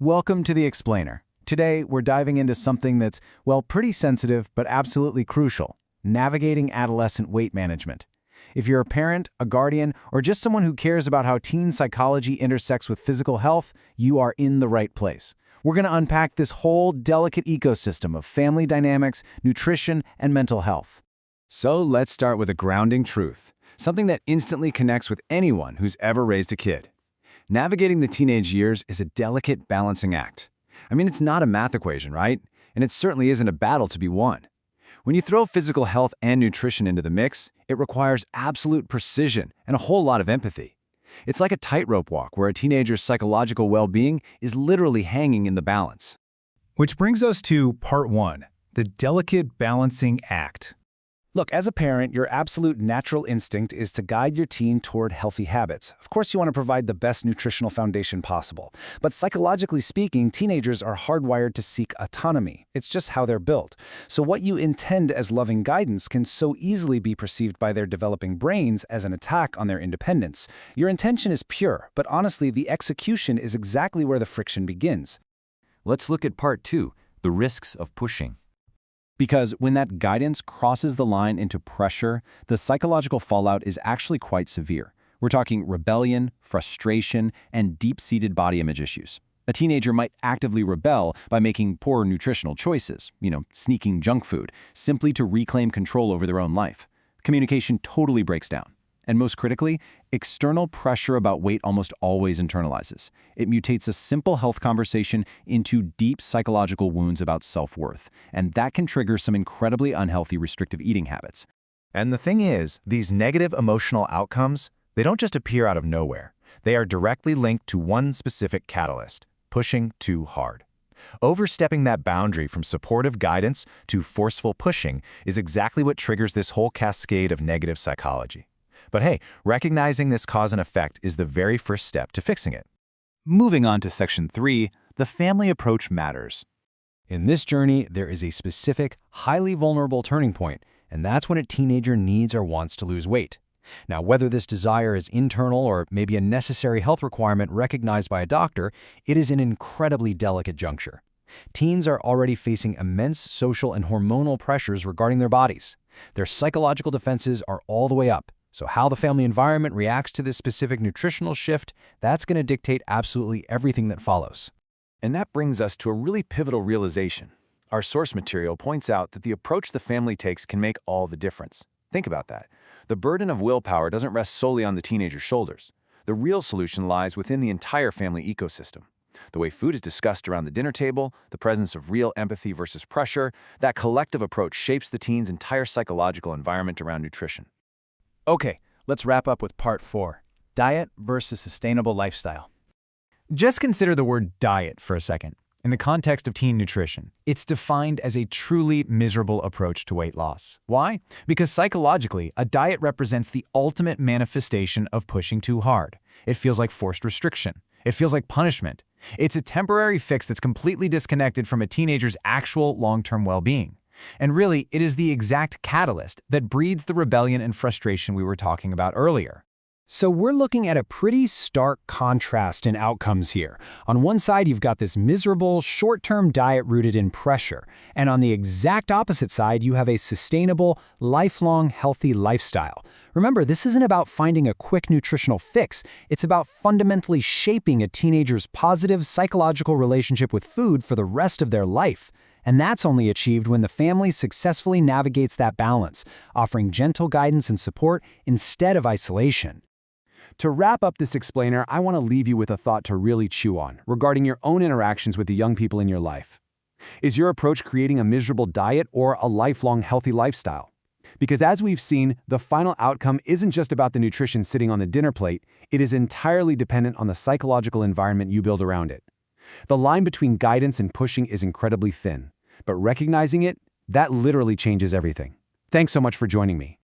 Welcome to The Explainer. Today, we're diving into something that's, well, pretty sensitive but absolutely crucial: navigating adolescent weight management. If you're a parent, a guardian, or just someone who cares about how teen psychology intersects with physical health, you are in the right place. We're going to unpack this whole delicate ecosystem of family dynamics, nutrition, and mental health. So let's start with a grounding truth, something that instantly connects with anyone who's ever raised a kid. Navigating the teenage years is a delicate balancing act. I mean, it's not a math equation, right? And it certainly isn't a battle to be won. When you throw physical health and nutrition into the mix, it requires absolute precision and a whole lot of empathy. It's like a tightrope walk where a teenager's psychological well-being is literally hanging in the balance. Which brings us to part one, the delicate balancing act. Look, as a parent, your absolute natural instinct is to guide your teen toward healthy habits. Of course, you want to provide the best nutritional foundation possible. But psychologically speaking, teenagers are hardwired to seek autonomy. It's just how they're built. So what you intend as loving guidance can so easily be perceived by their developing brains as an attack on their independence. Your intention is pure, but honestly, the execution is exactly where the friction begins. Let's look at part two, the risks of pushing. Because when that guidance crosses the line into pressure, the psychological fallout is actually quite severe. We're talking rebellion, frustration, and deep-seated body image issues. A teenager might actively rebel by making poor nutritional choices, sneaking junk food, simply to reclaim control over their own life. Communication totally breaks down. And most critically, external pressure about weight almost always internalizes. It mutates a simple health conversation into deep psychological wounds about self-worth, and that can trigger some incredibly unhealthy restrictive eating habits. And the thing is, these negative emotional outcomes, they don't just appear out of nowhere. They are directly linked to one specific catalyst: pushing too hard. Overstepping that boundary from supportive guidance to forceful pushing is exactly what triggers this whole cascade of negative psychology. But hey, recognizing this cause and effect is the very first step to fixing it. Moving on to section 3, the family approach matters. In this journey, there is a specific, highly vulnerable turning point, and that's when a teenager needs or wants to lose weight. Now, whether this desire is internal or maybe a necessary health requirement recognized by a doctor, it is an incredibly delicate juncture. Teens are already facing immense social and hormonal pressures regarding their bodies. Their psychological defenses are all the way up. So how the family environment reacts to this specific nutritional shift, that's going to dictate absolutely everything that follows. And that brings us to a really pivotal realization. Our source material points out that the approach the family takes can make all the difference. Think about that. The burden of willpower doesn't rest solely on the teenager's shoulders. The real solution lies within the entire family ecosystem. The way food is discussed around the dinner table, the presence of real empathy versus pressure, that collective approach shapes the teen's entire psychological environment around nutrition. Okay, let's wrap up with part 4, diet versus sustainable lifestyle. Just consider the word diet for a second. In the context of teen nutrition, it's defined as a truly miserable approach to weight loss. Why? Because psychologically, a diet represents the ultimate manifestation of pushing too hard. It feels like forced restriction. It feels like punishment. It's a temporary fix that's completely disconnected from a teenager's actual long-term well-being. And really, it is the exact catalyst that breeds the rebellion and frustration we were talking about earlier. So we're looking at a pretty stark contrast in outcomes here. On one side, you've got this miserable, short-term diet rooted in pressure. And on the exact opposite side, you have a sustainable, lifelong, healthy lifestyle. Remember, this isn't about finding a quick nutritional fix. It's about fundamentally shaping a teenager's positive psychological relationship with food for the rest of their life. And that's only achieved when the family successfully navigates that balance, offering gentle guidance and support instead of isolation. To wrap up this explainer, I want to leave you with a thought to really chew on regarding your own interactions with the young people in your life. Is your approach creating a miserable diet or a lifelong healthy lifestyle? Because as we've seen, the final outcome isn't just about the nutrition sitting on the dinner plate, it is entirely dependent on the psychological environment you build around it. The line between guidance and pushing is incredibly thin, but recognizing it, that literally changes everything. Thanks so much for joining me.